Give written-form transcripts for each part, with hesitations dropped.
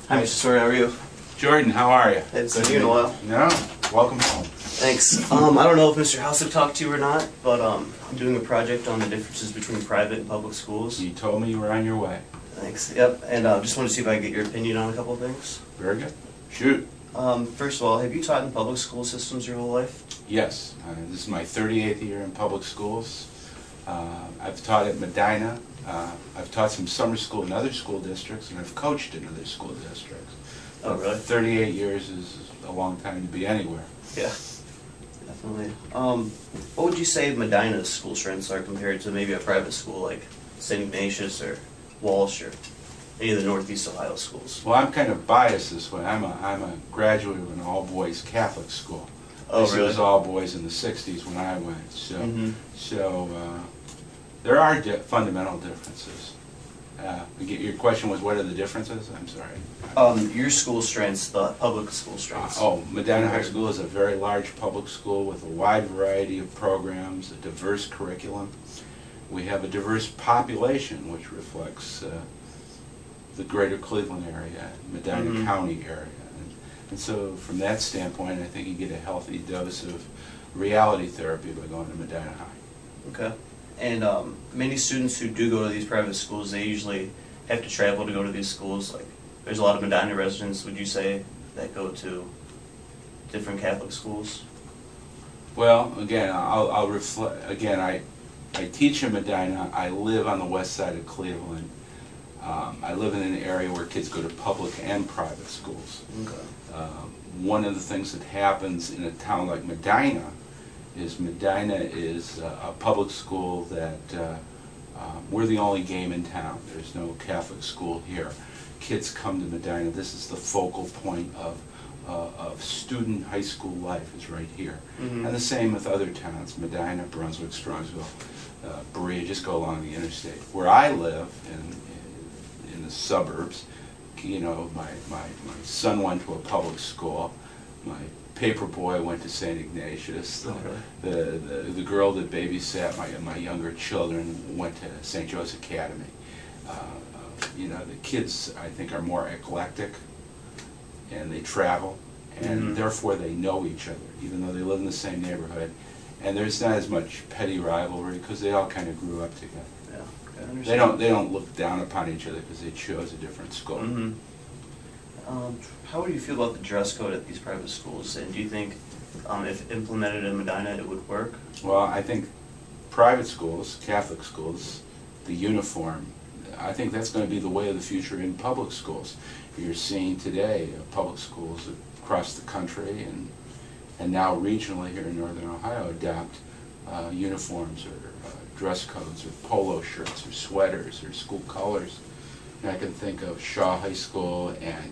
Hi, Mr. Story, how are you? Jordan, how are you? Haven't seen you in a while. No, welcome home. Thanks. I don't know if Mr. House had talked to you or not, but I'm doing a project on the differences between private and public schools. You told me you were on your way. Thanks. Yep, and just wanted to see if I could get your opinion on a couple of things. Very good. Shoot. First of all, have you taught in public school systems your whole life? Yes. This is my 38th year in public schools. I've taught at Medina. I've taught some summer school in other school districts, and I've coached in other school districts. Oh, really? 38 years is a long time to be anywhere. Yeah, definitely. What would you say Medina's school strengths are compared to maybe a private school like St. Ignatius or Walsh or any of the Northeast Ohio schools? Well, I'm kind of biased this way. I'm a graduate of an all-boys Catholic school. Oh, really? It was all boys in the 60s when I went. So, there are fundamental differences. Your question was, what are the differences? I'm sorry. Your school strengths, the public school strengths. Medina High School is a very large public school with a wide variety of programs, a diverse curriculum. We have a diverse population, which reflects the greater Cleveland area, Medina County area. And so from that standpoint, I think you get a healthy dose of reality therapy by going to Medina High. Okay. And many students who do go to these private schools, they usually have to travel to go to these schools. Like, there's a lot of Medina residents, would you say, that go to different Catholic schools? Well, again, I'll reflect. Again, I teach in Medina. I live on the west side of Cleveland. I live in an area where kids go to public and private schools. Okay. One of the things that happens in a town like Medina is a public school that we're the only game in town. There's no Catholic school here. Kids come to Medina. This is the focal point of student high school life is right here. And the same with other towns, Medina, Brunswick, Strongsville, Berea, just go along the interstate. Where I live, in the suburbs, you know, my son went to a public school. My paper boy went to St. Ignatius. The girl that babysat my younger children went to St. Joe's Academy. You know, the kids, I think, are more eclectic, and they travel, and therefore they know each other, even though they live in the same neighborhood. And there's not as much petty rivalry because they all kind of grew up together. Yeah, they don't look down upon each other because they chose a different school. How would you feel about the dress code at these private schools, and do you think if implemented in Medina it would work? Well, I think private schools, Catholic schools, the uniform, I think that's going to be the way of the future in public schools. You're seeing today public schools across the country and now regionally here in Northern Ohio adopt uniforms or dress codes or polo shirts or sweaters or school colors. And I can think of Shaw High School and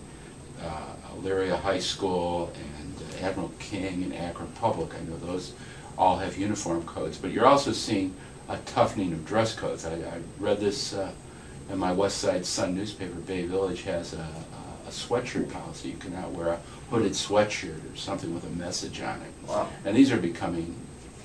Elyria High School and Admiral King and Akron Public. I know those all have uniform codes, but you're also seeing a toughening of dress codes. I read this in my West Side Sun newspaper. Bay Village has a sweatshirt policy. You cannot wear a hooded sweatshirt or something with a message on it. Wow. And these are becoming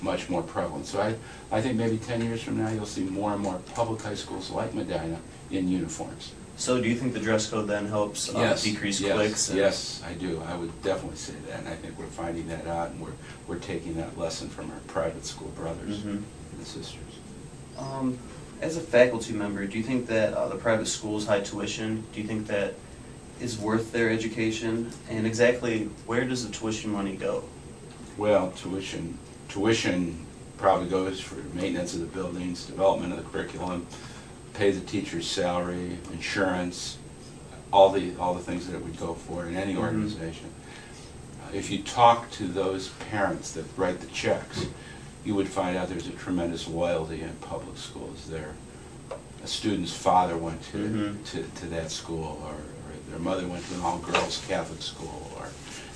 much more prevalent. So I think maybe 10 years from now you'll see more and more public high schools like Medina in uniforms. So do you think the dress code then helps decrease cliques? Yes, I do. I would definitely say that, and I think we're finding that out, and we're taking that lesson from our private school brothers and sisters. As a faculty member, do you think that the private school's high tuition, do you think that is worth their education? And exactly where does the tuition money go? Well, tuition probably goes for maintenance of the buildings, development of the curriculum, pay the teacher's salary, insurance, all the things that it would go for in any organization. If you talk to those parents that write the checks, you would find out there's a tremendous loyalty in public schools. A student's father went to that school, or their mother went to an all-girls Catholic school, or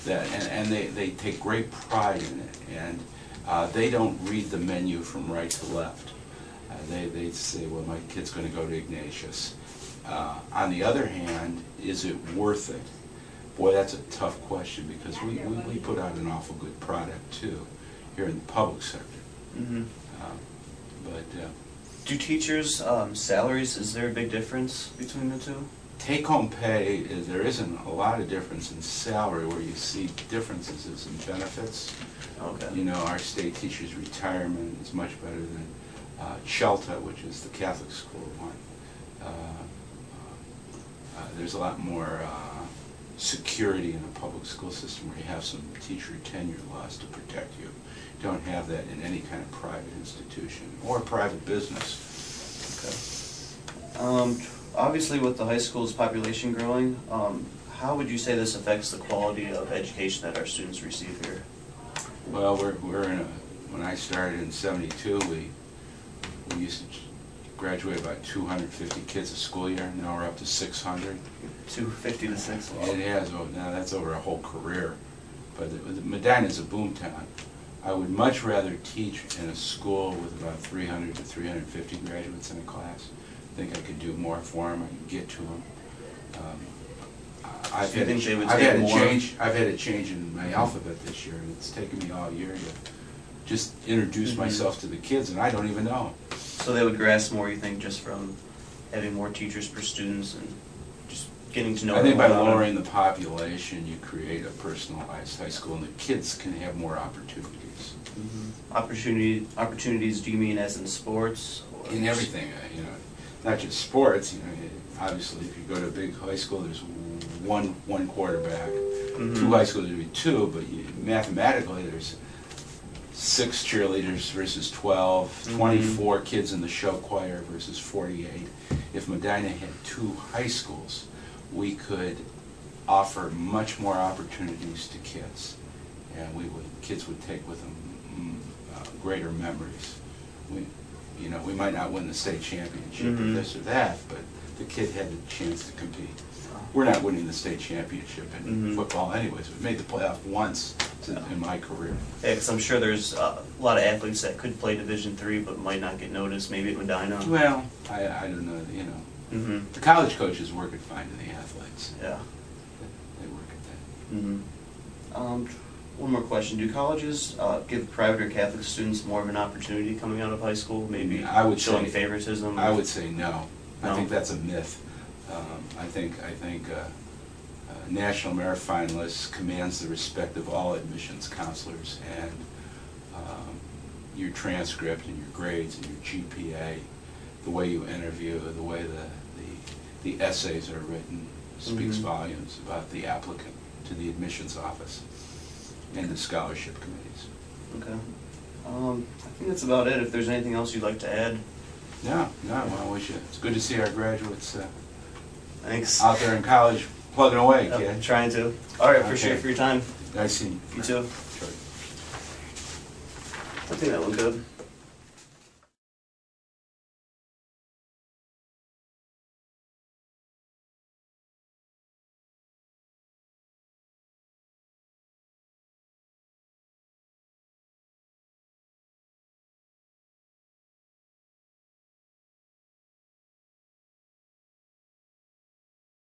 that, and they take great pride in it, and they don't read the menu from right to left. They say, well, my kid's going to go to Ignatius. On the other hand, is it worth it? Boy, that's a tough question, because we put out an awful good product too here in the public sector. Do teachers' salaries, is there a big difference between the two? take-home pay, there isn't a lot of difference in salary. Where you see differences is in benefits. Okay. You know, our state teacher's retirement is much better than Shelta, which is the Catholic school one. There's a lot more security in a public school system where you have some teacher tenure laws to protect you. You don't have that in any kind of private institution or private business. Okay. Obviously, with the high school's population growing, how would you say this affects the quality of education that our students receive here? Well, we're in a, when I started in '72, we used to graduate about 250 kids a school year. Now we're up to 600. 250 to 6. Wow. It has. Now that's over a whole career. But Medina is a boom town. I would much rather teach in a school with about 300 to 350 graduates in a class. I think I could do more for them. I could get to them. I've had a change in my alphabet this year, and it's taken me all year to just introduce myself to the kids, and I don't even know. So they would grasp more, you think, just from having more teachers per students and just getting to know I think by everyone lowering the population, you create a personalized high school, and the kids can have more opportunities. Opportunities, do you mean as in sports? Or In everything, you know, not just sports. You know, obviously, if you go to a big high school, there's one quarterback. Two high schools, there'd be two, but mathematically, there's 6 cheerleaders versus 12, 24 kids in the show choir versus 48. If Medina had 2 high schools, we could offer much more opportunities to kids, and kids would take with them greater memories. We might not win the state championship or this or that, but the kid had a chance to compete. We're not winning the state championship in football anyways. We made the playoff once in my career. Yeah, because I'm sure there's a lot of athletes that could play Division III but might not get noticed, maybe at Medina. Well, I don't know, you know. The college coaches work at finding the athletes. Yeah. They work at that. One more question. Do colleges give private or Catholic students more of an opportunity coming out of high school, maybe showing favoritism? I would say no. No? I think that's a myth. I think National Merit Finalist commands the respect of all admissions counselors, and your transcript and your grades and your GPA, the way you interview, the way the essays are written speaks volumes about the applicant to the admissions office and the scholarship committees. Okay. I think that's about it. If there's anything else you'd like to add. No, well, I wish you. It's good to see our graduates Thanks. out there in college plugging away, kid. I'm trying to. All right, appreciate it for your time. Nice seeing you. You too. Sure. I think that went good.